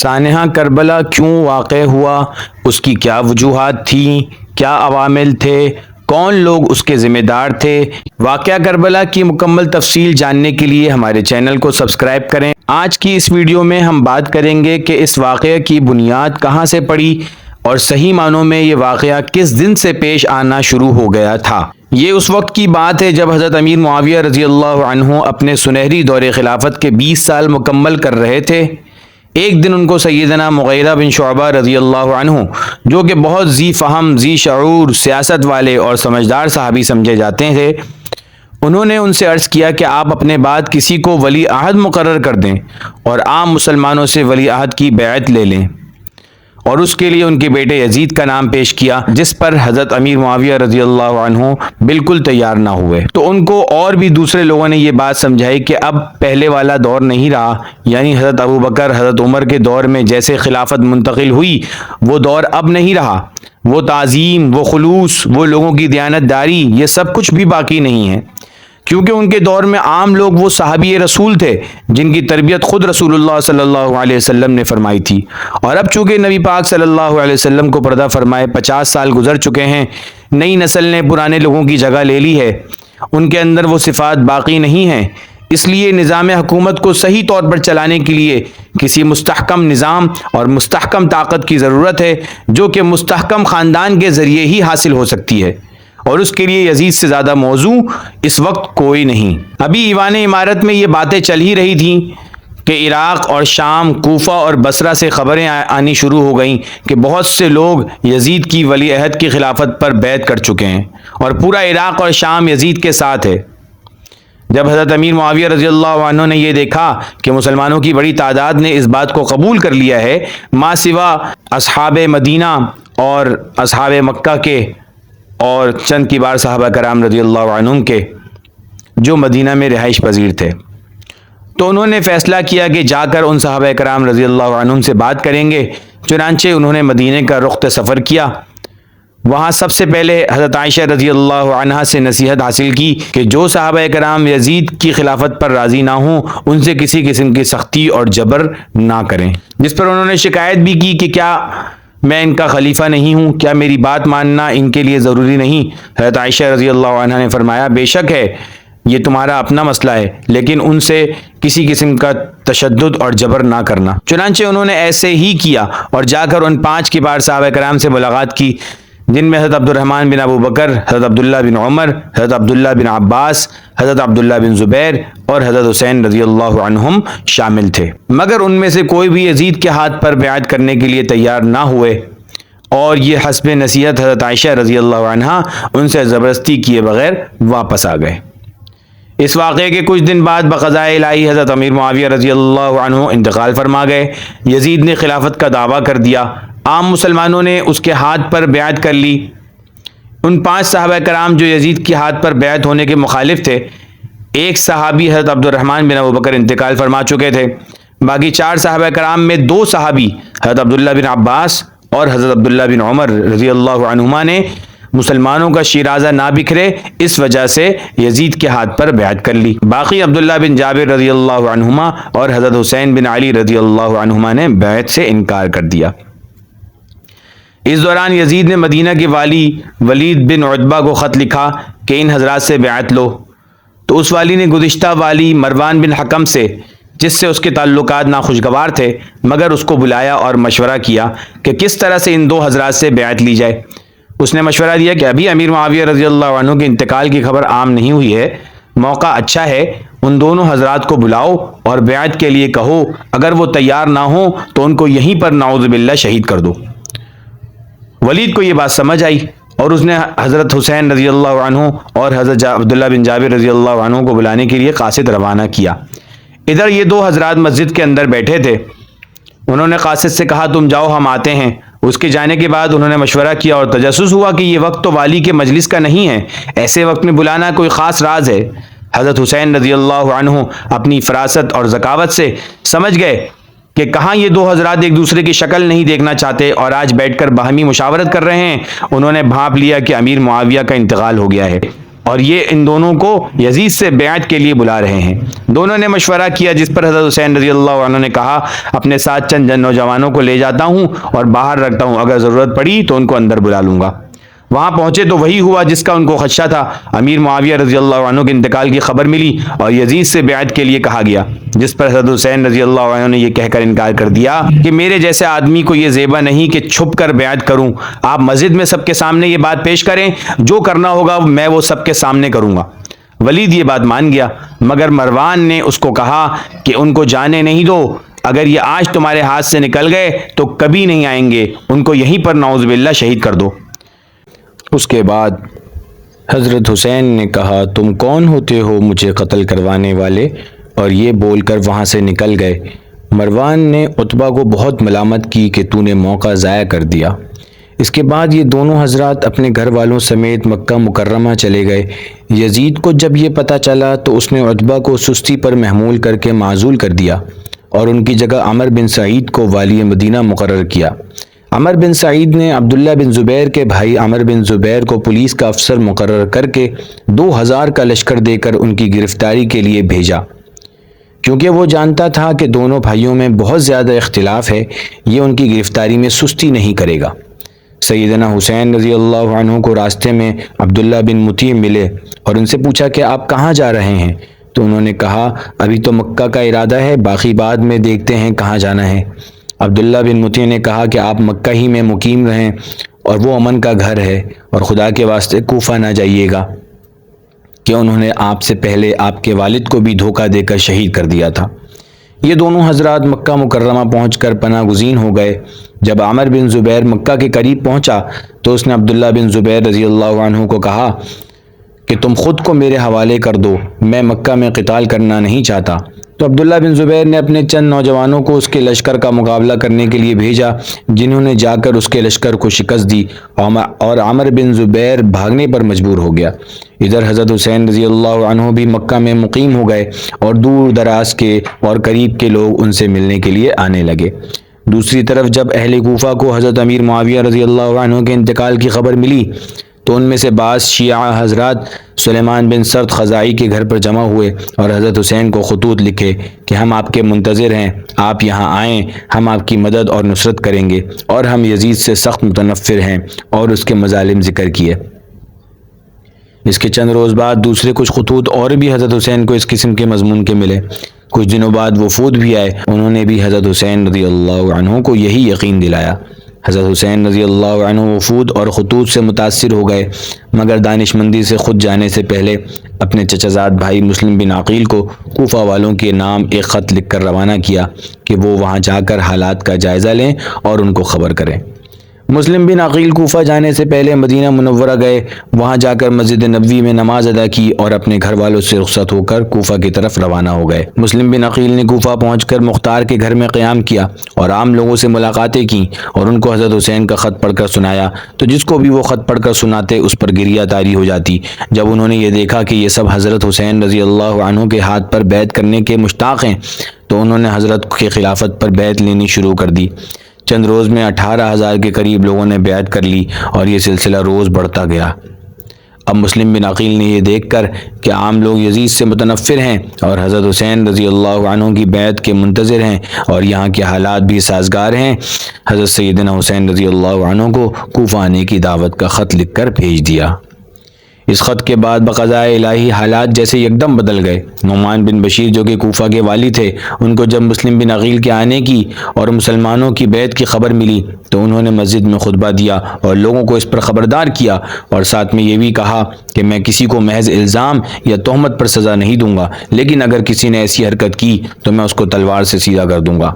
سانحہ کربلا کیوں واقع ہوا، اس کی کیا وجوہات تھیں، کیا عوامل تھے، کون لوگ اس کے ذمہ دار تھے۔ واقعہ کربلا کی مکمل تفصیل جاننے کے لیے ہمارے چینل کو سبسکرائب کریں۔ آج کی اس ویڈیو میں ہم بات کریں گے کہ اس واقعہ کی بنیاد کہاں سے پڑی اور صحیح معنوں میں یہ واقعہ کس دن سے پیش آنا شروع ہو گیا تھا۔ یہ اس وقت کی بات ہے جب حضرت امیر معاویہ رضی اللہ عنہ اپنے سنہری دور خلافت کے 20 سال مکمل کر رہے تھے۔ ایک دن ان کو سیدنا مغیرہ بن شعبہ رضی اللہ عنہ، جو کہ بہت ذی فہم، ذی شعور، سیاست والے اور سمجھدار صحابی سمجھے جاتے تھے، انہوں نے ان سے عرض کیا کہ آپ اپنے بعد کسی کو ولی عہد مقرر کر دیں اور عام مسلمانوں سے ولی عہد کی بیعت لے لیں، اور اس کے لیے ان کے بیٹے یزید کا نام پیش کیا، جس پر حضرت امیر معاویہ رضی اللہ عنہ بالکل تیار نہ ہوئے۔ تو ان کو اور بھی دوسرے لوگوں نے یہ بات سمجھائی کہ اب پہلے والا دور نہیں رہا، یعنی حضرت ابوبکر، حضرت عمر کے دور میں جیسے خلافت منتقل ہوئی وہ دور اب نہیں رہا، وہ تعظیم، وہ خلوص، وہ لوگوں کی دیانت داری، یہ سب کچھ بھی باقی نہیں ہے، کیونکہ ان کے دور میں عام لوگ وہ صحابی رسول تھے جن کی تربیت خود رسول اللہ صلی اللہ علیہ وسلم نے فرمائی تھی، اور اب چونکہ نبی پاک صلی اللہ علیہ وسلم کو پردہ فرمائے 50 سال گزر چکے ہیں، نئی نسل نے پرانے لوگوں کی جگہ لے لی ہے، ان کے اندر وہ صفات باقی نہیں ہیں، اس لیے نظام حکومت کو صحیح طور پر چلانے کے لیے کسی مستحکم نظام اور مستحکم طاقت کی ضرورت ہے، جو کہ مستحکم خاندان کے ذریعے ہی حاصل ہو سکتی ہے، اور اس کے لیے یزید سے زیادہ موضوع اس وقت کوئی نہیں۔ ابھی ایوان عمارت میں یہ باتیں چل ہی رہی تھیں کہ عراق اور شام، کوفہ اور بصرہ سے خبریں آنی شروع ہو گئیں کہ بہت سے لوگ یزید کی ولی عہد کی خلافت پر بیعت کر چکے ہیں، اور پورا عراق اور شام یزید کے ساتھ ہے۔ جب حضرت امیر معاویہ رضی اللہ عنہ نے یہ دیکھا کہ مسلمانوں کی بڑی تعداد نے اس بات کو قبول کر لیا ہے، ما سوا اصحاب مدینہ اور اصحاب مکہ کے اور چند کبار صحابہ کرام رضی اللہ عنہم کے جو مدینہ میں رہائش پذیر تھے، تو انہوں نے فیصلہ کیا کہ جا کر ان صحابہ کرام رضی اللہ عنہم سے بات کریں گے۔ چنانچہ انہوں نے مدینہ کا رخ سفر کیا۔ وہاں سب سے پہلے حضرت عائشہ رضی اللہ عنہا سے نصیحت حاصل کی کہ جو صحابہ کرام یزید کی خلافت پر راضی نہ ہوں ان سے کسی قسم کی سختی اور جبر نہ کریں، جس پر انہوں نے شکایت بھی کی کہ کیا میں ان کا خلیفہ نہیں ہوں، کیا میری بات ماننا ان کے لیے ضروری نہیں؟ حضرت عائشہ رضی اللہ عنہ نے فرمایا بے شک ہے، یہ تمہارا اپنا مسئلہ ہے، لیکن ان سے کسی قسم کا تشدد اور جبر نہ کرنا۔ چنانچہ انہوں نے ایسے ہی کیا اور جا کر ان 5 کبار صحابہ کرام سے ملاقات کی، جن میں حضرت عبد الرحمن بن ابو بکر، حضرت عبداللہ بن عمر، حضرت عبداللہ بن عباس، حضرت عبداللہ بن زبیر اور حضرت حسین رضی اللہ عنہم شامل تھے، مگر ان میں سے کوئی بھی یزید کے ہاتھ پر بیعت کرنے کے لیے تیار نہ ہوئے، اور یہ حسب نصیحت حضرت عائشہ رضی اللہ عنہا ان سے زبردستی کیے بغیر واپس آ گئے۔ اس واقعے کے کچھ دن بعد بقضاء الہی حضرت امیر معاویہ رضی اللہ عنہ انتقال فرما گئے۔ یزید نے خلافت کا دعویٰ کر دیا، عام مسلمانوں نے اس کے ہاتھ پر بیعت کر لی۔ ان 5 صحابہ کرام جو یزید کے ہاتھ پر بیعت ہونے کے مخالف تھے، ایک صحابی حضرت عبد الرحمن بن ابو بکر انتقال فرما چکے تھے، باقی 4 صحابہ کرام میں 2 صحابی حضرت عبداللہ بن عباس اور حضرت عبداللہ بن عمر رضی اللہ عنہما نے مسلمانوں کا شیرازہ نہ بکھرے، اس وجہ سے یزید کے ہاتھ پر بیعت کر لی۔ باقی عبداللہ بن جابر رضی اللہ عنہما اور حضرت حسین بن علی رضی اللہ عنہما نے بیعت سے انکار کر دیا۔ اس دوران یزید نے مدینہ کے والی ولید بن عتبہ کو خط لکھا کہ ان حضرات سے بیعت لو، تو اس والی نے گزشتہ والی مروان بن حکم سے، جس سے اس کے تعلقات ناخوشگوار تھے، مگر اس کو بلایا اور مشورہ کیا کہ کس طرح سے ان 2 حضرات سے بیعت لی جائے۔ اس نے مشورہ دیا کہ ابھی امیر معاویہ رضی اللہ عنہ کے انتقال کی خبر عام نہیں ہوئی ہے، موقع اچھا ہے، ان دونوں حضرات کو بلاؤ اور بیعت کے لیے کہو، اگر وہ تیار نہ ہوں تو ان کو یہیں پر نعوذ باللہ شہید کر دو۔ ولید کو یہ بات سمجھ آئی اور اس نے حضرت حسین رضی اللہ عنہ اور حضرت عبداللہ بن جابر رضی اللہ عنہ کو بلانے کے لیے قاصد روانہ کیا۔ ادھر یہ 2 حضرات مسجد کے اندر بیٹھے تھے، انہوں نے قاصد سے کہا تم جاؤ ہم آتے ہیں۔ اس کے جانے کے بعد انہوں نے مشورہ کیا اور تجسس ہوا کہ یہ وقت تو والی کے مجلس کا نہیں ہے، ایسے وقت میں بلانا کوئی خاص راز ہے۔ حضرت حسین رضی اللہ عنہ اپنی فراست اور ذکاوت سے سمجھ گئے کہ کہاں یہ 2 حضرات ایک دوسرے کی شکل نہیں دیکھنا چاہتے اور آج بیٹھ کر باہمی مشاورت کر رہے ہیں۔ انہوں نے بھانپ لیا کہ امیر معاویہ کا انتقال ہو گیا ہے اور یہ ان دونوں کو یزید سے بیعت کے لیے بلا رہے ہیں۔ دونوں نے مشورہ کیا، جس پر حضرت حسین رضی اللہ عنہ نے کہا اپنے ساتھ چند نوجوانوں کو لے جاتا ہوں اور باہر رکھتا ہوں، اگر ضرورت پڑی تو ان کو اندر بلا لوں گا۔ وہاں پہنچے تو وہی ہوا جس کا ان کو خدشہ تھا۔ امیر معاویہ رضی اللہ عنہ کے انتقال کی خبر ملی اور یزید سے بیعت کے لیے کہا گیا، جس پر حضرت حسین رضی اللہ عنہ نے یہ کہہ کر انکار کر دیا کہ میرے جیسے آدمی کو یہ زیبا نہیں کہ چھپ کر بیعت کروں، آپ مسجد میں سب کے سامنے یہ بات پیش کریں، جو کرنا ہوگا میں وہ سب کے سامنے کروں گا۔ ولید یہ بات مان گیا، مگر مروان نے اس کو کہا کہ ان کو جانے نہیں دو، اگر یہ آج تمہارے ہاتھ سے نکل گئے تو کبھی نہیں آئیں گے، ان کو یہیں پر نعوذ باللہ شہید کر دو۔ اس کے بعد حضرت حسین نے کہا تم کون ہوتے ہو مجھے قتل کروانے والے، اور یہ بول کر وہاں سے نکل گئے۔ مروان نے عتبہ کو بہت ملامت کی کہ تو نے موقع ضائع کر دیا۔ اس کے بعد یہ دونوں حضرات اپنے گھر والوں سمیت مکہ مکرمہ چلے گئے۔ یزید کو جب یہ پتہ چلا تو اس نے عتبہ کو سستی پر محمول کر کے معزول کر دیا اور ان کی جگہ عمر بن سعید کو والی مدینہ مقرر کیا۔ عمر بن سعید نے عبداللہ بن زبیر کے بھائی عمر بن زبیر کو پولیس کا افسر مقرر کر کے 2000 کا لشکر دے کر ان کی گرفتاری کے لیے بھیجا، کیونکہ وہ جانتا تھا کہ دونوں بھائیوں میں بہت زیادہ اختلاف ہے، یہ ان کی گرفتاری میں سستی نہیں کرے گا۔ سیدنا حسین رضی اللہ عنہ کو راستے میں عبداللہ بن مطیع ملے اور ان سے پوچھا کہ آپ کہاں جا رہے ہیں؟ تو انہوں نے کہا ابھی تو مکہ کا ارادہ ہے، باقی بعد میں دیکھتے ہیں کہاں جانا ہے۔ عبداللہ بن مطیع نے کہا کہ آپ مکہ ہی میں مقیم رہیں اور وہ امن کا گھر ہے، اور خدا کے واسطے کوفہ نہ جائیے گا، کہ انہوں نے آپ سے پہلے آپ کے والد کو بھی دھوکہ دے کر شہید کر دیا تھا۔ یہ دونوں حضرات مکہ مکرمہ پہنچ کر پناہ گزین ہو گئے۔ جب عامر بن زبیر مکہ کے قریب پہنچا تو اس نے عبداللہ بن زبیر رضی اللہ عنہ کو کہا کہ تم خود کو میرے حوالے کر دو، میں مکہ میں قتال کرنا نہیں چاہتا۔ تو عبداللہ بن زبیر نے اپنے چند نوجوانوں کو اس کے لشکر کا مقابلہ کرنے کے لیے بھیجا، جنہوں نے جا کر اس کے لشکر کو شکست دی اور عامر بن زبیر بھاگنے پر مجبور ہو گیا۔ ادھر حضرت حسین رضی اللہ عنہ بھی مکہ میں مقیم ہو گئے اور دور دراز کے اور قریب کے لوگ ان سے ملنے کے لیے آنے لگے۔ دوسری طرف جب اہل کوفہ کو حضرت امیر معاویہ رضی اللہ عنہ کے انتقال کی خبر ملی تو ان میں سے بعض شیعہ حضرات سلیمان بن سرد خزاعی کے گھر پر جمع ہوئے اور حضرت حسین کو خطوط لکھے کہ ہم آپ کے منتظر ہیں، آپ یہاں آئیں، ہم آپ کی مدد اور نصرت کریں گے، اور ہم یزید سے سخت متنفر ہیں، اور اس کے مظالم ذکر کیے۔ اس کے چند روز بعد دوسرے کچھ خطوط اور بھی حضرت حسین کو اس قسم کے مضمون کے ملے۔ کچھ دنوں بعد وفود بھی آئے، انہوں نے بھی حضرت حسین رضی اللہ عنہ کو یہی یقین دلایا۔ حضرت حسین رضی اللہ عنہ وفود اور خطوط سے متاثر ہو گئے، مگر دانش مندی سے خود جانے سے پہلے اپنے چچا زاد بھائی مسلم بن عقیل کو کوفہ والوں کے نام ایک خط لکھ کر روانہ کیا کہ وہ وہاں جا کر حالات کا جائزہ لیں اور ان کو خبر کریں۔ مسلم بن عقیل کوفہ جانے سے پہلے مدینہ منورہ گئے، وہاں جا کر مسجد نبوی میں نماز ادا کی اور اپنے گھر والوں سے رخصت ہو کر کوفہ کی طرف روانہ ہو گئے۔ مسلم بن عقیل نے کوفہ پہنچ کر مختار کے گھر میں قیام کیا اور عام لوگوں سے ملاقاتیں کیں اور ان کو حضرت حسین کا خط پڑھ کر سنایا، تو جس کو بھی وہ خط پڑھ کر سناتے اس پر گریہ طاری ہو جاتی۔ جب انہوں نے یہ دیکھا کہ یہ سب حضرت حسین رضی اللہ عنہ کے ہاتھ پر بیعت کرنے کے مشتاق ہیں تو انہوں نے حضرت کے خلافت پر بیعت لینی شروع کر دی۔ چند روز میں 18,000 کے قریب لوگوں نے بیعت کر لی اور یہ سلسلہ روز بڑھتا گیا۔ اب مسلم بن عقیل نے یہ دیکھ کر کہ عام لوگ یزید سے متنفر ہیں اور حضرت حسین رضی اللہ عنہ کی بیعت کے منتظر ہیں اور یہاں کے حالات بھی سازگار ہیں، حضرت سیدنا حسین رضی اللہ عنہ کو کوفہ آنے کی دعوت کا خط لکھ کر بھیج دیا۔ اس خط کے بعد بقضاء الہی حالات جیسے یکدم بدل گئے۔ نعمان بن بشیر جو کہ کوفہ کے والی تھے، ان کو جب مسلم بن عقیل کے آنے کی اور مسلمانوں کی بیعت کی خبر ملی تو انہوں نے مسجد میں خطبہ دیا اور لوگوں کو اس پر خبردار کیا، اور ساتھ میں یہ بھی کہا کہ میں کسی کو محض الزام یا تہمت پر سزا نہیں دوں گا، لیکن اگر کسی نے ایسی حرکت کی تو میں اس کو تلوار سے سیدھا کر دوں گا۔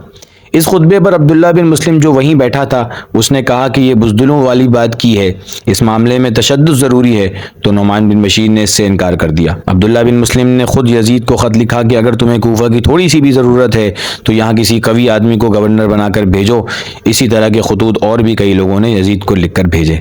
اس خطبے پر عبداللہ بن مسلم جو وہیں بیٹھا تھا اس نے کہا کہ یہ بزدلوں والی بات کی ہے، اس معاملے میں تشدد ضروری ہے، تو نعمان بن بشیر نے اس سے انکار کر دیا۔ عبداللہ بن مسلم نے خود یزید کو خط لکھا کہ اگر تمہیں کوفہ کی تھوڑی سی بھی ضرورت ہے تو یہاں کسی قوی آدمی کو گورنر بنا کر بھیجو۔ اسی طرح کے خطوط اور بھی کئی لوگوں نے یزید کو لکھ کر بھیجے۔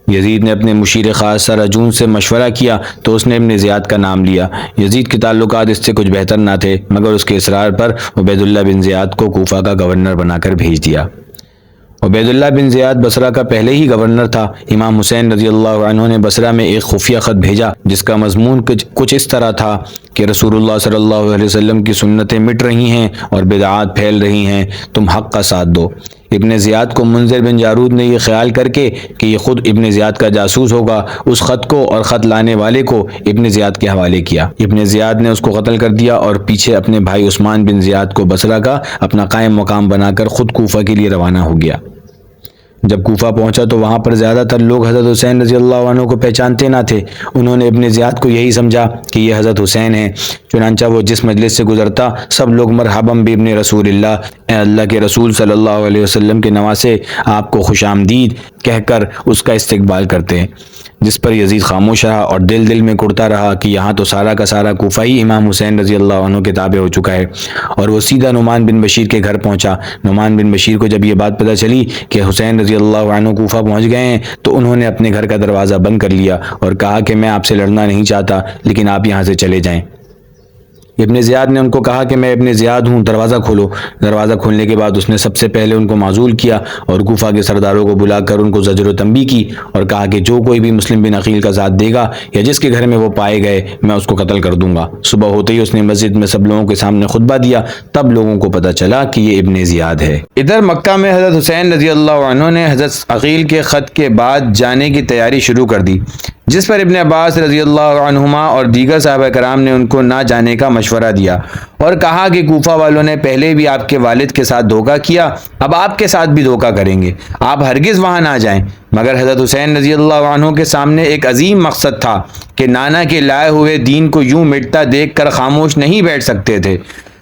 یزید نے اپنے مشیر خاص سراجون سے مشورہ کیا تو اس نے ابن زیاد کا نام لیا۔ یزید کے تعلقات اس سے کچھ بہتر نہ تھے، مگر اس کے اصرار پر عبید اللہ بن زیاد کو کوفہ کا گورنر بنا کر بھیج دیا۔ عبیداللہ بن زیاد بصرہ کا پہلے ہی گورنر تھا۔ امام حسین رضی اللہ عنہ نے بصرہ میں ایک خفیہ خط بھیجا جس کا مضمون کچھ اس طرح تھا کہ رسول اللہ صلی اللہ علیہ وسلم کی سنتیں مٹ رہی ہیں اور بدعات پھیل رہی ہیں، تم حق کا ساتھ دو۔ ابن زیاد کو منذر بن جارود نے یہ خیال کر کے کہ یہ خود ابن زیاد کا جاسوس ہوگا، اس خط کو اور خط لانے والے کو ابن زیاد کے حوالے کیا۔ ابن زیاد نے اس کو قتل کر دیا اور پیچھے اپنے بھائی عثمان بن زیاد کو بصرہ کا اپنا قائم مقام بنا کر خود کوفہ کے لیے روانہ ہو گیا۔ جب کوفہ پہنچا تو وہاں پر زیادہ تر لوگ حضرت حسین رضی اللہ عنہ کو پہچانتے نہ تھے۔ انہوں نے ابن زیاد کو یہی سمجھا کہ یہ حضرت حسین ہیں، چنانچہ وہ جس مجلس سے گزرتا سب لوگ مرحبا بابن رسول اللہ، اے اللہ کے رسول صلی اللہ علیہ وسلم کے نواسے، آپ کو خوش آمدید کہہ کر اس کا استقبال کرتے ہیں، جس پر یزید خاموش رہا اور دل میں کڑتا رہا کہ یہاں تو سارا کا سارا کوفہ ہی امام حسین رضی اللہ عنہ کے تابع ہو چکا ہے۔ اور وہ سیدھا نعمان بن بشیر کے گھر پہنچا۔ نعمان بن بشیر کو جب یہ بات پتہ چلی کہ حسین رضی اللہ عنہ کوفہ پہنچ گئے ہیں تو انہوں نے اپنے گھر کا دروازہ بند کر لیا اور کہا کہ میں آپ سے لڑنا نہیں چاہتا، لیکن آپ یہاں سے چلے جائیں۔ ابن زیاد نے ان کو کہا کہ میں ابن زیاد ہوں، دروازہ کھولو۔ دروازہ کھولنے کے بعد اس نے سب سے پہلے ان کو معزول کیا اور کوفہ کے سرداروں کو بلا کر ان کو زجر و تنبیہ کی اور کہا کہ جو کوئی بھی مسلم بن عقیل کا ساتھ دے گا یا جس کے گھر میں وہ پائے گئے میں اس کو قتل کر دوں گا۔ صبح ہوتے ہی اس نے مسجد میں سب لوگوں کے سامنے خطبہ دیا، تب لوگوں کو پتہ چلا کہ یہ ابن زیاد ہے۔ ادھر مکہ میں حضرت حسین رضی اللہ عنہ نے حضرت عقیل کے خط کے بعد جانے کی تیاری شروع کر دی، جس پر ابن عباس رضی اللہ عنہما اور دیگر صحابہ کرام نے ان کو نہ جانے کا مشورہ دیا اور کہا کہ کوفہ والوں نے پہلے بھی آپ کے والد کے ساتھ دھوکہ کیا، اب آپ کے ساتھ بھی دھوکہ کریں گے، آپ ہرگز وہاں نہ جائیں۔ مگر حضرت حسین رضی اللہ عنہ کے سامنے ایک عظیم مقصد تھا کہ نانا کے لائے ہوئے دین کو یوں مٹتا دیکھ کر خاموش نہیں بیٹھ سکتے تھے،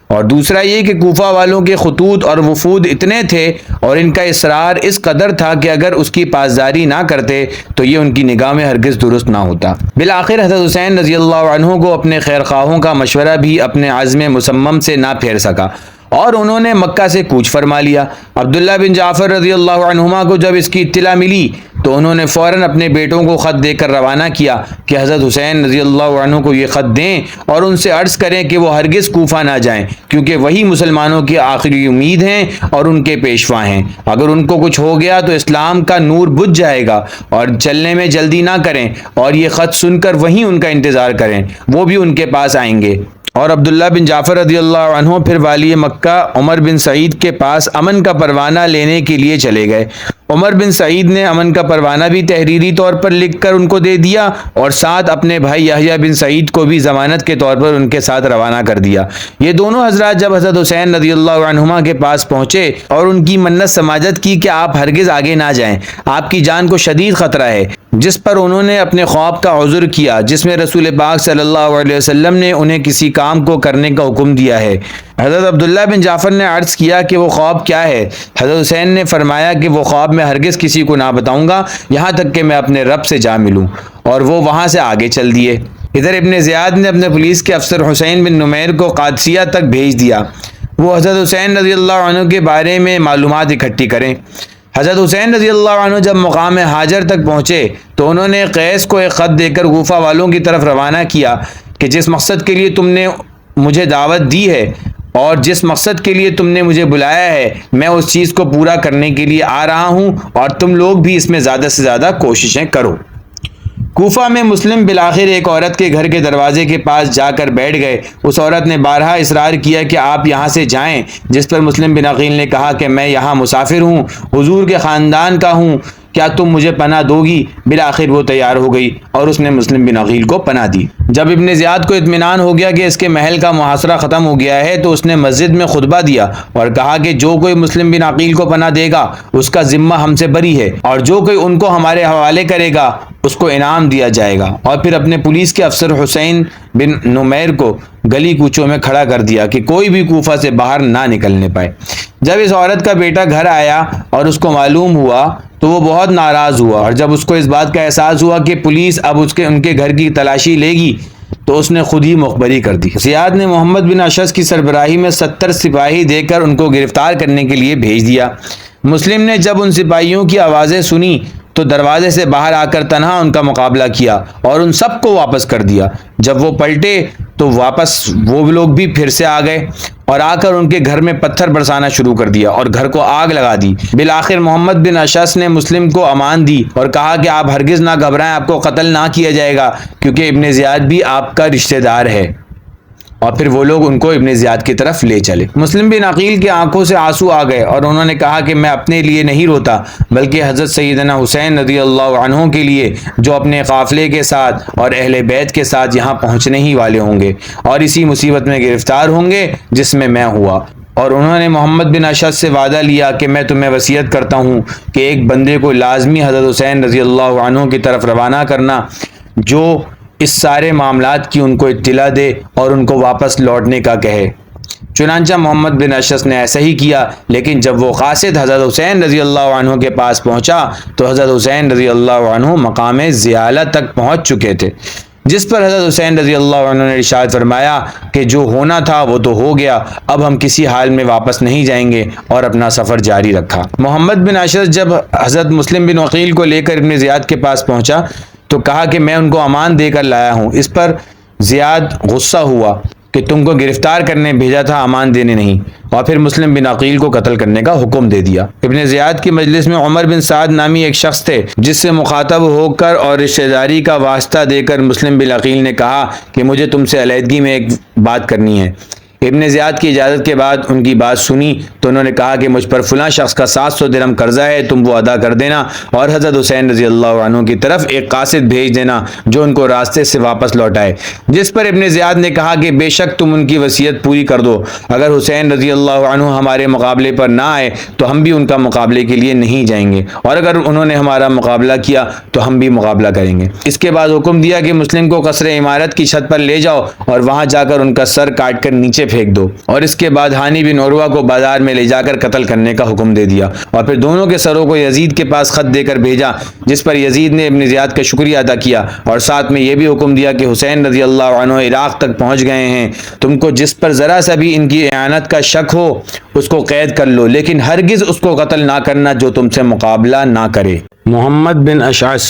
اور دوسرا یہ کہ کوفہ والوں کے خطوط اور وفود اتنے تھے اور ان کا اصرار اس قدر تھا کہ اگر اس کی پاسداری نہ کرتے تو یہ ان کی نگاہ میں ہرگز درست نہ ہوتا۔ بالآخر حضرت حسین رضی اللہ عنہ کو اپنے خیرخواہوں کا مشورہ بھی اپنے عزم مصمم سے نہ پھیر سکا اور انہوں نے مکہ سے کوچ فرما لیا۔ عبداللہ بن جعفر رضی اللہ عنہما کو جب اس کی اطلاع ملی تو انہوں نے فوراً اپنے بیٹوں کو خط دے کر روانہ کیا کہ حضرت حسین رضی اللہ عنہ کو یہ خط دیں اور ان سے عرض کریں کہ وہ ہرگز کوفہ نہ جائیں، کیونکہ وہی مسلمانوں کی آخری امید ہیں اور ان کے پیشوا ہیں۔ اگر ان کو کچھ ہو گیا تو اسلام کا نور بجھ جائے گا، اور چلنے میں جلدی نہ کریں اور یہ خط سن کر وہیں ان کا انتظار کریں، وہ بھی ان کے پاس آئیں گے۔ اور عبداللہ بن جعفر رضی اللہ عنہ پھر والی مکہ عمر بن سعید کے پاس امن کا پروانہ لینے کے لیے چلے گئے۔ عمر بن سعید نے امن کا پروانہ بھی تحریری طور پر لکھ کر ان کو دے دیا اور ساتھ اپنے بھائی یحییٰ بن سعید کو بھی ضمانت کے طور پر ان کے ساتھ روانہ کر دیا۔ یہ دونوں حضرات جب حضرت حسین رضی اللہ عنہما کے پاس پہنچے اور ان کی منت سماجت کی کہ آپ ہرگز آگے نہ جائیں، آپ کی جان کو شدید خطرہ ہے، جس پر انہوں نے اپنے خواب کا عذر کیا جس میں رسول پاک صلی اللہ علیہ وسلم نے انہیں کسی کام کو کرنے کا حکم دیا ہے۔ حضرت عبداللہ بن جعفر نے عرض کیا کہ وہ خواب کیا ہے؟ حضرت حسین نے فرمایا کہ وہ خواب میں ہرگز کسی کو نہ بتاؤں گا یہاں تک کہ میں اپنے رب سے جا ملوں، اور وہ وہاں سے آگے چل دیے۔ ادھر ابن زیاد نے اپنے پولیس کے افسر حسین بن نمیر کو قادسیہ تک بھیج دیا، وہ حضرت حسین رضی اللہ عنہ کے بارے میں معلومات اکٹھی کریں۔ حضرت حسین رضی اللہ عنہ جب مقام حاجر تک پہنچے تو انہوں نے قیس کو ایک خط دے کر کوفہ والوں کی طرف روانہ کیا کہ جس مقصد کے لیے تم نے مجھے دعوت دی ہے اور جس مقصد کے لیے تم نے مجھے بلایا ہے، میں اس چیز کو پورا کرنے کے لیے آ رہا ہوں، اور تم لوگ بھی اس میں زیادہ سے زیادہ کوششیں کرو۔ کوفہ میں مسلم بالآخر ایک عورت کے گھر کے دروازے کے پاس جا کر بیٹھ گئے۔ اس عورت نے بارہا اصرار کیا کہ آپ یہاں سے جائیں، جس پر مسلم بن عقیل نے کہا کہ میں یہاں مسافر ہوں، حضور کے خاندان کا ہوں، کیا تم مجھے پناہ دو گی؟ بالآخر وہ تیار ہو گئی اور اس نے مسلم بن عقیل کو پناہ دی۔ جب ابن زیاد کو اطمینان ہو گیا کہ اس کے محل کا محاصرہ ختم ہو گیا ہے تو اس نے مسجد میں خطبہ دیا اور کہا کہ جو کوئی مسلم بن عقیل کو پناہ دے گا اس کا ذمہ ہم سے بری ہے، اور جو کوئی ان کو ہمارے حوالے کرے گا اس کو انعام دیا جائے گا۔ اور پھر اپنے پولیس کے افسر حسین بن نمیر کو گلی کوچوں میں کھڑا کر دیا کہ کوئی بھی کوفہ سے باہر نہ نکلنے پائے۔ جب اس عورت کا بیٹا گھر آیا اور اس کو معلوم ہوا تو وہ بہت ناراض ہوا، اور جب اس کو اس بات کا احساس ہوا کہ پولیس اب ان کے گھر کی تلاشی لے گی تو اس نے خود ہی مخبری کر دی۔ زیاد نے محمد بن اشعث کی سربراہی میں 70 سپاہی دے کر ان کو گرفتار کرنے کے لیے بھیج دیا۔ مسلم نے جب ان سپاہیوں کی آوازیں سنی تو دروازے سے باہر آ کر تنہا ان کا مقابلہ کیا اور ان سب کو واپس کر دیا۔ جب وہ پلٹے تو واپس وہ لوگ بھی پھر سے آ گئے اور آ کر ان کے گھر میں پتھر برسانا شروع کر دیا اور گھر کو آگ لگا دی۔ بالآخر محمد بن اشعث نے مسلم کو امان دی اور کہا کہ آپ ہرگز نہ گھبرائیں، آپ کو قتل نہ کیا جائے گا کیونکہ ابن زیاد بھی آپ کا رشتہ دار ہے۔ اور پھر وہ لوگ ان کو ابن زیاد کی طرف لے چلے۔ مسلم بن عقیل کی آنکھوں سے آنسو آ گئے اور انہوں نے کہا کہ میں اپنے لیے نہیں روتا بلکہ حضرت سیدنا حسین رضی اللہ عنہ کے لیے جو اپنے قافلے کے ساتھ اور اہل بیت کے ساتھ یہاں پہنچنے ہی والے ہوں گے اور اسی مصیبت میں گرفتار ہوں گے جس میں میں ہوا۔ اور انہوں نے محمد بن اشعث سے وعدہ لیا کہ میں تمہیں وصیت کرتا ہوں کہ ایک بندے کو لازمی حضرت حسین رضی اللہ عنہ کی طرف روانہ کرنا جو اس سارے معاملات کی ان کو اطلاع دے اور ان کو واپس لوٹنے کا کہے۔ چنانچہ محمد بن اشعث نے ایسا ہی کیا، لیکن جب وہ قاصد حضرت حسین رضی اللہ عنہ کے پاس پہنچا تو حضرت حسین رضی اللہ عنہ مقام زیالہ تک پہنچ چکے تھے، جس پر حضرت حسین رضی اللہ عنہ نے ارشاد فرمایا کہ جو ہونا تھا وہ تو ہو گیا، اب ہم کسی حال میں واپس نہیں جائیں گے، اور اپنا سفر جاری رکھا۔ محمد بن اشعث جب حضرت مسلم بن عقیل کو لے کر ابن زیاد کے پاس پہنچا تو کہا کہ میں ان کو امان دے کر لایا ہوں۔ اس پر زیاد غصہ ہوا کہ تم کو گرفتار کرنے بھیجا تھا، امان دینے نہیں، اور پھر مسلم بن عقیل کو قتل کرنے کا حکم دے دیا۔ ابن زیاد کی مجلس میں عمر بن سعد نامی ایک شخص تھے جس سے مخاطب ہو کر اور رشتہ داری کا واسطہ دے کر مسلم بن عقیل نے کہا کہ مجھے تم سے علیحدگی میں ایک بات کرنی ہے۔ ابن زیاد کی اجازت کے بعد ان کی بات سنی تو انہوں نے کہا کہ مجھ پر فلاں شخص کا 700 درہم قرضہ ہے، تم وہ ادا کر دینا اور حضرت حسین رضی اللہ عنہ کی طرف ایک قاصد بھیج دینا جو ان کو راستے سے واپس لوٹائے۔ جس پر ابن زیاد نے کہا کہ بے شک تم ان کی وصیت پوری کر دو، اگر حسین رضی اللہ عنہ ہمارے مقابلے پر نہ آئے تو ہم بھی ان کا مقابلے کے لیے نہیں جائیں گے، اور اگر انہوں نے ہمارا مقابلہ کیا تو ہم بھی مقابلہ کریں گے۔ اس کے بعد حکم دیا کہ مسلم کو قصر عمارت کی چھت پر لے جاؤ اور وہاں جا کر ان کا سر کاٹ کر نیچے پھینک دو، اور اس کے بعد ہانی بن عروہ کو بازار میں لے جا کر قتل کرنے کا حکم دے دیا، اور پھر دونوں کے سروں کو یزید کے پاس خط دے کر بھیجا، جس پر یزید نے ابن زیاد کا شکریہ ادا کیا اور ساتھ میں یہ بھی حکم دیا کہ حسین رضی اللہ عنہ عراق تک پہنچ گئے ہیں، تم کو جس پر ذرا سا بھی ان کی اعانت کا شک ہو اس کو قید کر لو، لیکن ہرگز اس کو قتل نہ کرنا جو تم سے مقابلہ نہ کرے۔ محمد بن اشعث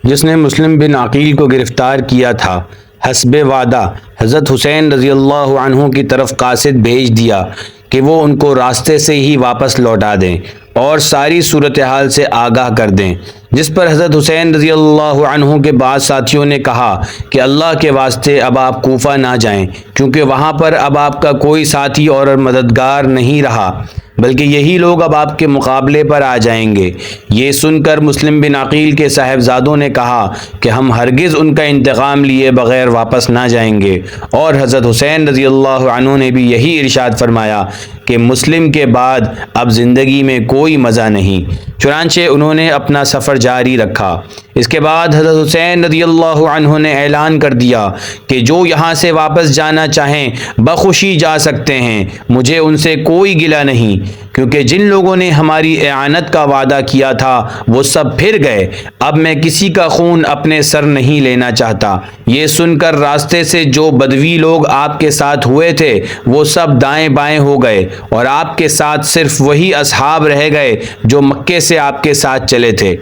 جس نے مسلم بن عقیل کو گرفتار کیا تھا، حسب وعدہ حضرت حسین رضی اللہ عنہ کی طرف قاصد بھیج دیا کہ وہ ان کو راستے سے ہی واپس لوٹا دیں اور ساری صورتحال سے آگاہ کر دیں، جس پر حضرت حسین رضی اللہ عنہ کے بعض ساتھیوں نے کہا کہ اللہ کے واسطے اب آپ کوفہ نہ جائیں، کیونکہ وہاں پر اب آپ کا کوئی ساتھی اور مددگار نہیں رہا، بلکہ یہی لوگ اب آپ کے مقابلے پر آ جائیں گے۔ یہ سن کر مسلم بن عقیل کے صاحبزادوں نے کہا کہ ہم ہرگز ان کا انتقام لیے بغیر واپس نہ جائیں گے، اور حضرت حسین رضی اللہ عنہ نے بھی یہی ارشاد فرمایا کہ مسلم کے بعد اب زندگی میں کوئی مزہ نہیں۔ چنانچہ انہوں نے اپنا سفر جاری رکھا۔ اس کے بعد حضرت حسین رضی اللہ عنہ نے اعلان کر دیا کہ جو یہاں سے واپس جانا چاہیں بخوشی جا سکتے ہیں، مجھے ان سے کوئی گلہ نہیں، کیونکہ جن لوگوں نے ہماری اعانت کا وعدہ کیا تھا وہ سب پھر گئے، اب میں کسی کا خون اپنے سر نہیں لینا چاہتا۔ یہ سن کر راستے سے جو بدوی لوگ آپ کے ساتھ ہوئے تھے وہ سب دائیں بائیں ہو گئے، اور آپ کے ساتھ صرف وہی اصحاب رہ گئے جو مکے سے آپ کے ساتھ چلے تھے۔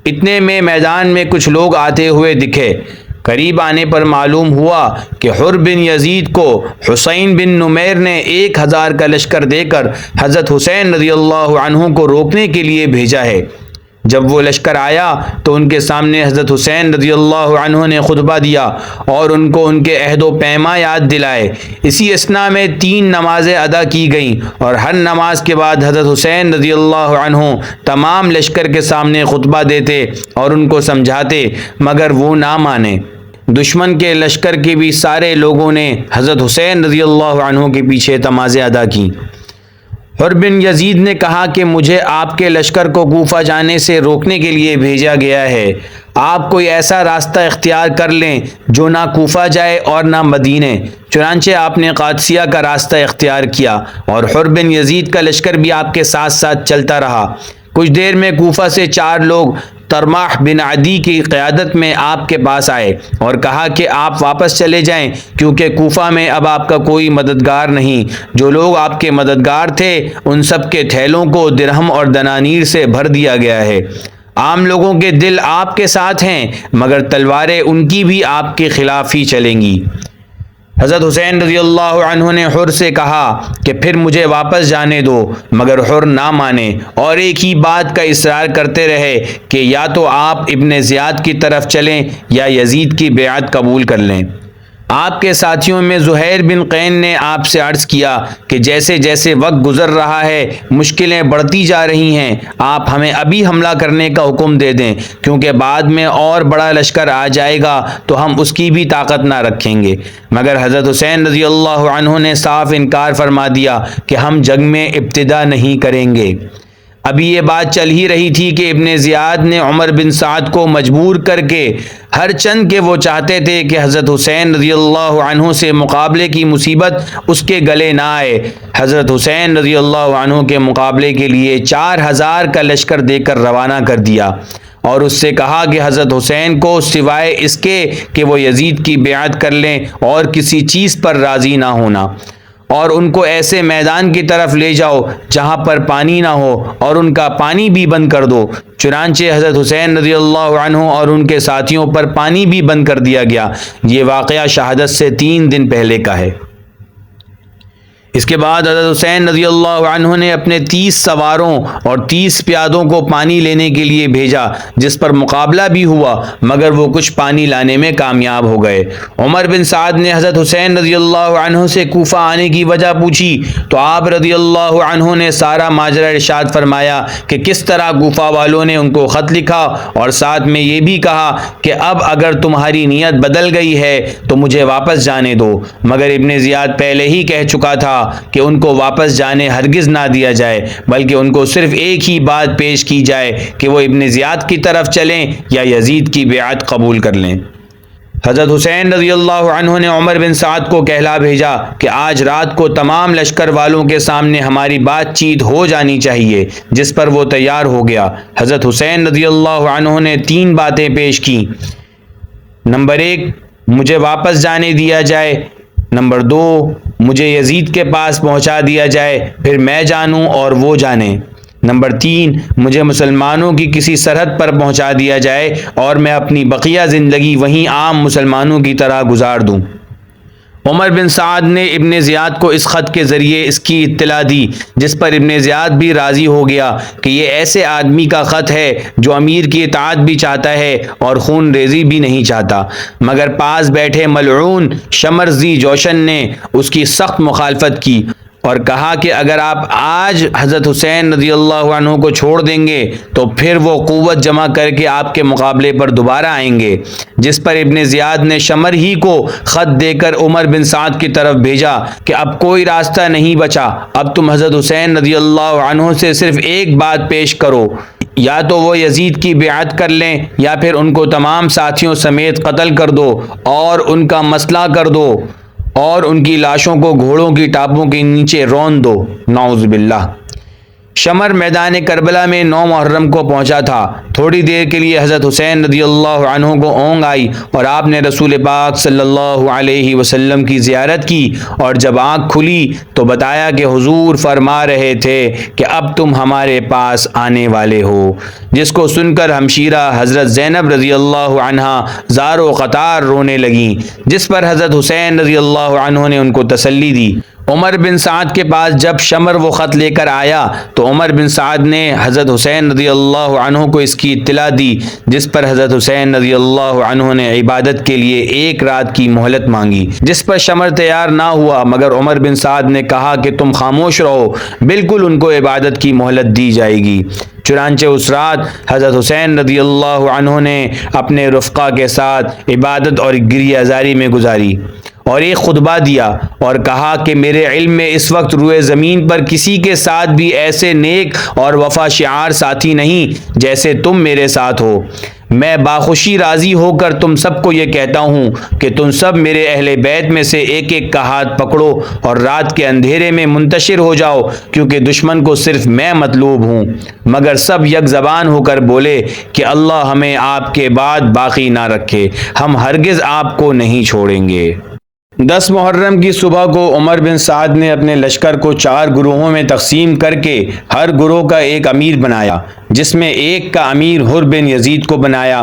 اتنے میں میدان میں کچھ لوگ آتے ہوئے دکھے۔ قریب آنے پر معلوم ہوا کہ حر بن یزید کو حسین بن نمیر نے 1000 کا لشکر دے کر حضرت حسین رضی اللہ عنہ کو روکنے کے لیے بھیجا ہے۔ جب وہ لشکر آیا تو ان کے سامنے حضرت حسین رضی اللہ عنہ نے خطبہ دیا اور ان کو ان کے عہد و پیما یاد دلائے۔ اسی اثنا میں 3 نمازیں ادا کی گئیں، اور ہر نماز کے بعد حضرت حسین رضی اللہ عنہ تمام لشکر کے سامنے خطبہ دیتے اور ان کو سمجھاتے، مگر وہ نہ مانے۔ دشمن کے لشکر کے بھی سارے لوگوں نے حضرت حسین رضی اللہ عنہ کے پیچھے تمازیں ادا کی۔ حر بن یزید نے کہا کہ مجھے آپ کے لشکر کو کوفہ جانے سے روکنے کے لیے بھیجا گیا ہے، آپ کوئی ایسا راستہ اختیار کر لیں جو نہ کوفہ جائے اور نہ مدینے۔ چنانچہ آپ نے قادسیہ کا راستہ اختیار کیا، اور حر بن یزید کا لشکر بھی آپ کے ساتھ ساتھ چلتا رہا۔ کچھ دیر میں کوفہ سے 4 لوگ ترماح بن عدی کی قیادت میں آپ کے پاس آئے اور کہا کہ آپ واپس چلے جائیں، کیونکہ کوفہ میں اب آپ کا کوئی مددگار نہیں۔ جو لوگ آپ کے مددگار تھے ان سب کے تھیلوں کو درہم اور دنانیر سے بھر دیا گیا ہے۔ عام لوگوں کے دل آپ کے ساتھ ہیں مگر تلواریں ان کی بھی آپ کے خلاف ہی چلیں گی۔ حضرت حسین رضی اللہ عنہ نے حر سے کہا کہ پھر مجھے واپس جانے دو، مگر حر نہ مانے اور ایک ہی بات کا اصرار کرتے رہے کہ یا تو آپ ابن زیاد کی طرف چلیں یا یزید کی بیعت قبول کر لیں۔ آپ کے ساتھیوں میں زہیر بن قین نے آپ سے عرض کیا کہ جیسے جیسے وقت گزر رہا ہے مشکلیں بڑھتی جا رہی ہیں، آپ ہمیں ابھی حملہ کرنے کا حکم دے دیں، کیونکہ بعد میں اور بڑا لشکر آ جائے گا تو ہم اس کی بھی طاقت نہ رکھیں گے۔ مگر حضرت حسین رضی اللہ عنہ نے صاف انکار فرما دیا کہ ہم جنگ میں ابتدا نہیں کریں گے۔ ابھی یہ بات چل ہی رہی تھی کہ ابن زیاد نے عمر بن سعد کو مجبور کر کے، ہر چند کہ وہ چاہتے تھے کہ حضرت حسین رضی اللہ عنہ سے مقابلے کی مصیبت اس کے گلے نہ آئے، حضرت حسین رضی اللہ عنہ کے مقابلے کے لیے 4000 کا لشکر دے کر روانہ کر دیا اور اس سے کہا کہ حضرت حسین کو سوائے اس کے کہ وہ یزید کی بیعت کر لیں اور کسی چیز پر راضی نہ ہونا، اور ان کو ایسے میدان کی طرف لے جاؤ جہاں پر پانی نہ ہو اور ان کا پانی بھی بند کر دو۔ چنانچہ حضرت حسین رضی اللہ عنہ اور ان کے ساتھیوں پر پانی بھی بند کر دیا گیا۔ یہ واقعہ شہادت سے 3 دن پہلے کا ہے۔ اس کے بعد حضرت حسین رضی اللہ عنہ نے اپنے 30 سواروں اور 30 پیادوں کو پانی لینے کے لیے بھیجا، جس پر مقابلہ بھی ہوا مگر وہ کچھ پانی لانے میں کامیاب ہو گئے۔ عمر بن سعد نے حضرت حسین رضی اللہ عنہ سے کوفہ آنے کی وجہ پوچھی تو آپ رضی اللہ عنہ نے سارا ماجرا ارشاد فرمایا کہ کس طرح کوفہ والوں نے ان کو خط لکھا اور ساتھ میں یہ بھی کہا کہ اب اگر تمہاری نیت بدل گئی ہے تو مجھے واپس جانے دو، مگر ابن زیاد پہلے ہی کہہ چکا تھا کہ ان کو واپس جانے ہرگز نہ دیا جائے، بلکہ ان کو صرف ایک ہی بات پیش کی جائے کہ وہ ابن زیاد کی طرف چلیں یا یزید کی بیعت قبول کر لیں۔ حضرت حسین رضی اللہ عنہ نے عمر بن سعد کو کہلا بھیجا کہ آج رات کو تمام لشکر والوں کے سامنے ہماری بات چیت ہو جانی چاہیے، جس پر وہ تیار ہو گیا۔ حضرت حسین رضی اللہ عنہ نے 3 باتیں پیش کی۔ نمبر 1، مجھے واپس جانے دیا جائے۔ نمبر 2، مجھے یزید کے پاس پہنچا دیا جائے، پھر میں جانوں اور وہ جانے۔ نمبر 3، مجھے مسلمانوں کی کسی سرحد پر پہنچا دیا جائے اور میں اپنی بقیہ زندگی وہیں عام مسلمانوں کی طرح گزار دوں۔ عمر بن سعد نے ابن زیاد کو اس خط کے ذریعے اس کی اطلاع دی، جس پر ابن زیاد بھی راضی ہو گیا کہ یہ ایسے آدمی کا خط ہے جو امیر کی اطاعت بھی چاہتا ہے اور خون ریزی بھی نہیں چاہتا، مگر پاس بیٹھے ملعون شمر ذی جوشن نے اس کی سخت مخالفت کی اور کہا کہ اگر آپ آج حضرت حسین رضی اللہ عنہ کو چھوڑ دیں گے تو پھر وہ قوت جمع کر کے آپ کے مقابلے پر دوبارہ آئیں گے، جس پر ابن زیاد نے شمر ہی کو خط دے کر عمر بن سعد کی طرف بھیجا کہ اب کوئی راستہ نہیں بچا، اب تم حضرت حسین رضی اللہ عنہ سے صرف ایک بات پیش کرو، یا تو وہ یزید کی بیعت کر لیں یا پھر ان کو تمام ساتھیوں سمیت قتل کر دو اور ان کا مسئلہ کر دو اور ان کی لاشوں کو گھوڑوں کی ٹاپوں کے نیچے رون دو۔ نعوذ باللہ۔ شمر میدان کربلا میں 9 محرم کو پہنچا تھا۔ تھوڑی دیر کے لیے حضرت حسین رضی اللہ عنہ کو اونگ آئی اور آپ نے رسول پاک صلی اللہ علیہ وسلم کی زیارت کی، اور جب آنکھ کھلی تو بتایا کہ حضور فرما رہے تھے کہ اب تم ہمارے پاس آنے والے ہو، جس کو سن کر ہمشیرہ حضرت زینب رضی اللہ عنہا زار و قطار رونے لگیں، جس پر حضرت حسین رضی اللہ عنہ نے ان کو تسلی دی۔ عمر بن سعد کے پاس جب شمر وہ خط لے کر آیا تو عمر بن سعد نے حضرت حسین رضی اللہ عنہ کو اس کی اطلاع دی، جس پر حضرت حسین رضی اللہ عنہ نے عبادت کے لیے 1 رات کی مہلت مانگی، جس پر شمر تیار نہ ہوا، مگر عمر بن سعد نے کہا کہ تم خاموش رہو، بالکل ان کو عبادت کی مہلت دی جائے گی۔ چنانچہ اس رات حضرت حسین رضی اللہ عنہ نے اپنے رفقا کے ساتھ عبادت اور گریہ زاری میں گزاری اور ایک خطبہ دیا اور کہا کہ میرے علم میں اس وقت روئے زمین پر کسی کے ساتھ بھی ایسے نیک اور وفا شعار ساتھی نہیں جیسے تم میرے ساتھ ہو۔ میں باخوشی راضی ہو کر تم سب کو یہ کہتا ہوں کہ تم سب میرے اہل بیت میں سے ایک ایک کا ہاتھ پکڑو اور رات کے اندھیرے میں منتشر ہو جاؤ، کیونکہ دشمن کو صرف میں مطلوب ہوں۔ مگر سب یک زبان ہو کر بولے کہ اللہ ہمیں آپ کے بعد باقی نہ رکھے، ہم ہرگز آپ کو نہیں چھوڑیں گے۔ 10 محرم کی صبح کو عمر بن سعد نے اپنے لشکر کو 4 گروہوں میں تقسیم کر کے ہر گروہ کا ایک امیر بنایا، جس میں ایک کا امیر حر بن یزید کو بنایا۔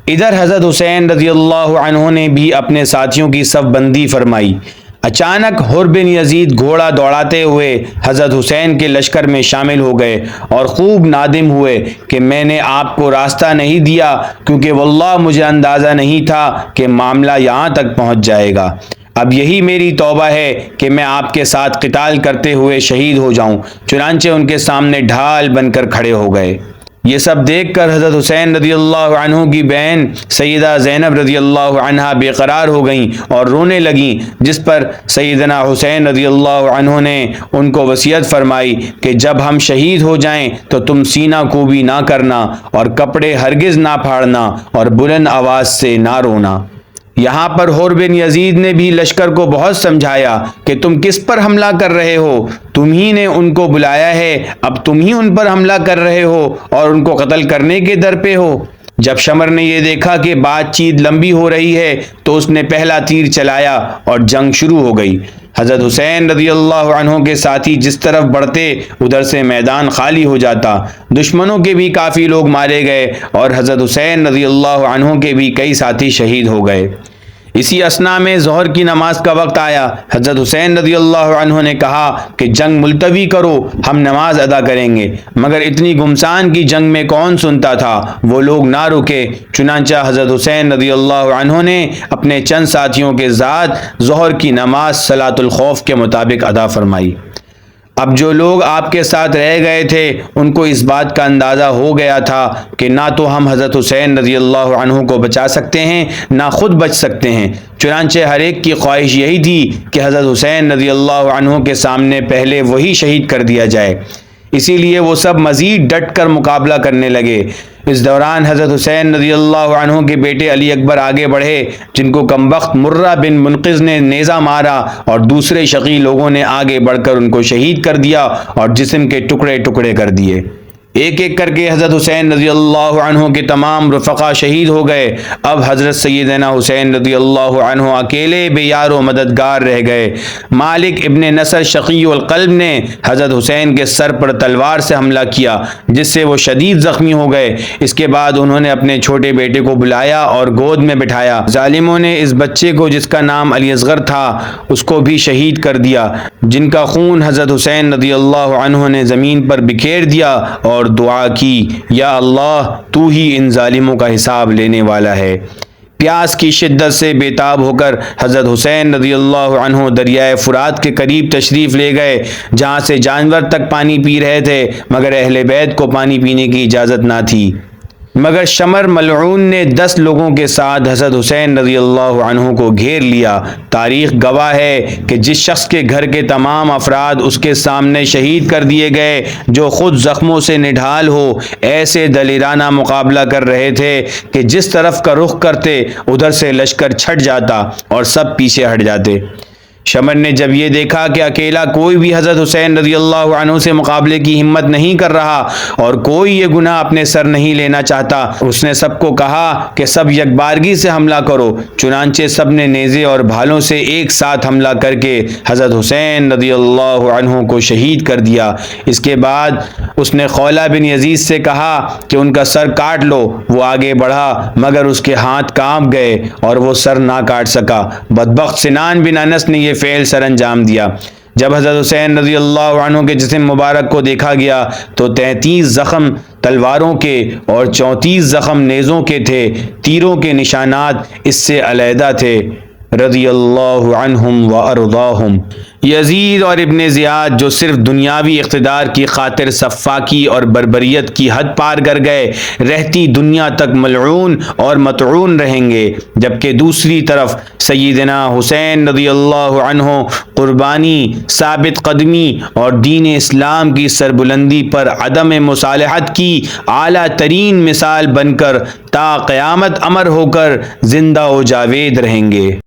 ادھر حضرت حسین رضی اللہ عنہ نے بھی اپنے ساتھیوں کی صف بندی فرمائی۔ اچانک حر بن یزید گھوڑا دوڑاتے ہوئے حضرت حسین کے لشکر میں شامل ہو گئے اور خوب نادم ہوئے کہ میں نے آپ کو راستہ نہیں دیا، کیونکہ واللہ مجھے اندازہ نہیں تھا کہ معاملہ یہاں تک پہنچ جائے گا۔ اب یہی میری توبہ ہے کہ میں آپ کے ساتھ قتال کرتے ہوئے شہید ہو جاؤں۔ چنانچہ ان کے سامنے ڈھال بن کر کھڑے ہو گئے۔ یہ سب دیکھ کر حضرت حسین رضی اللہ عنہ کی بہن سیدہ زینب رضی اللہ عنہا بے قرار ہو گئیں اور رونے لگیں، جس پر سیدنا حسین رضی اللہ عنہ نے ان کو وصیت فرمائی کہ جب ہم شہید ہو جائیں تو تم سینہ کوبی نہ کرنا اور کپڑے ہرگز نہ پھاڑنا اور بلند آواز سے نہ رونا۔ یہاں پر حر بن یزید نے بھی لشکر کو بہت سمجھایا کہ تم کس پر حملہ کر رہے ہو، تم ہی نے ان کو بلایا ہے، اب تم ہی ان پر حملہ کر رہے ہو اور ان کو قتل کرنے کے در پہ ہو۔ جب شمر نے یہ دیکھا کہ بات چیت لمبی ہو رہی ہے تو اس نے پہلا تیر چلایا اور جنگ شروع ہو گئی۔ حضرت حسین رضی اللہ عنہ کے ساتھی جس طرف بڑھتے ادھر سے میدان خالی ہو جاتا، دشمنوں کے بھی کافی لوگ مارے گئے اور حضرت حسین رضی اللہ عنہ کے بھی کئی ساتھی شہید ہو گئے۔ اسی اثنا میں ظہر کی نماز کا وقت آیا۔ حضرت حسین رضی اللہ عنہ نے کہا کہ جنگ ملتوی کرو، ہم نماز ادا کریں گے، مگر اتنی گمسان کی جنگ میں کون سنتا تھا، وہ لوگ نہ رکے۔ چنانچہ حضرت حسین رضی اللہ عنہ نے اپنے چند ساتھیوں کے ساتھ ظہر کی نماز صلاۃ الخوف کے مطابق ادا فرمائی۔ اب جو لوگ آپ کے ساتھ رہ گئے تھے ان کو اس بات کا اندازہ ہو گیا تھا کہ نہ تو ہم حضرت حسین رضی اللہ عنہ کو بچا سکتے ہیں نہ خود بچ سکتے ہیں، چنانچہ ہر ایک کی خواہش یہی تھی کہ حضرت حسین رضی اللہ عنہ کے سامنے پہلے وہی شہید کر دیا جائے۔ اسی لیے وہ سب مزید ڈٹ کر مقابلہ کرنے لگے۔ اس دوران حضرت حسین رضی اللہ عنہ کے بیٹے علی اکبر آگے بڑھے، جن کو کمبخت مرہ بن منقذ نے نیزہ مارا اور دوسرے شقی لوگوں نے آگے بڑھ کر ان کو شہید کر دیا اور جسم کے ٹکڑے ٹکڑے کر دیے۔ ایک ایک کر کے حضرت حسین رضی اللہ عنہ کے تمام رفقا شہید ہو گئے۔ اب حضرت سیدنا حسین رضی اللہ عنہ اکیلے بے یار و مددگار رہ گئے۔ مالک ابن نصر شقی القلب نے حضرت حسین کے سر پر تلوار سے حملہ کیا، جس سے وہ شدید زخمی ہو گئے۔ اس کے بعد انہوں نے اپنے چھوٹے بیٹے کو بلایا اور گود میں بٹھایا۔ ظالموں نے اس بچے کو، جس کا نام علی اصغر تھا، اس کو بھی شہید کر دیا، جن کا خون حضرت حسین رضی اللہ عنہ نے زمین پر بکھیر دیا اور دعا کی، یا اللہ تو ہی ان ظالموں کا حساب لینے والا ہے۔ پیاس کی شدت سے بے تاب ہو کر حضرت حسین رضی اللہ عنہ دریائے فرات کے قریب تشریف لے گئے، جہاں سے جانور تک پانی پی رہے تھے، مگر اہل بیت کو پانی پینے کی اجازت نہ تھی۔ مگر شمر ملعون نے 10 لوگوں کے ساتھ حضرت حسین رضی اللہ عنہ کو گھیر لیا۔ تاریخ گواہ ہے کہ جس شخص کے گھر کے تمام افراد اس کے سامنے شہید کر دیے گئے، جو خود زخموں سے نڈھال ہو، ایسے دلیرانہ مقابلہ کر رہے تھے کہ جس طرف کا رخ کرتے ادھر سے لشکر چھٹ جاتا اور سب پیچھے ہٹ جاتے۔ شمر نے جب یہ دیکھا کہ اکیلا کوئی بھی حضرت حسین رضی اللہ عنہ سے مقابلے کی ہمت نہیں کر رہا اور کوئی یہ گناہ اپنے سر نہیں لینا چاہتا، اس نے سب کو کہا کہ سب یکبارگی سے حملہ کرو۔ چنانچہ سب نے نیزے اور بھالوں سے ایک ساتھ حملہ کر کے حضرت حسین رضی اللہ عنہ کو شہید کر دیا۔ اس کے بعد اس نے خولہ بن یزید سے کہا کہ ان کا سر کاٹ لو۔ وہ آگے بڑھا مگر اس کے ہاتھ کانپ گئے اور وہ سر نہ کاٹ سکا۔ بدبخت سنان بن انس نے یہ فعل سر انجام دیا۔ جب حضرت حسین رضی اللہ عنہ کے جسم مبارک کو دیکھا گیا تو 33 زخم تلواروں کے اور 34 زخم نیزوں کے تھے، تیروں کے نشانات اس سے علیحدہ تھے۔ رضی اللہ عنہم و ارضاہم۔ یزید اور ابن زیاد جو صرف دنیاوی اقتدار کی خاطر سفاکی اور بربریت کی حد پار کر گئے، رہتی دنیا تک ملعون اور مطعون رہیں گے، جبکہ دوسری طرف سیدنا حسین رضی اللہ عنہ قربانی، ثابت قدمی اور دین اسلام کی سربلندی پر عدم مصالحت کی اعلیٰ ترین مثال بن کر تا قیامت امر ہو کر زندہ و جاوید رہیں گے۔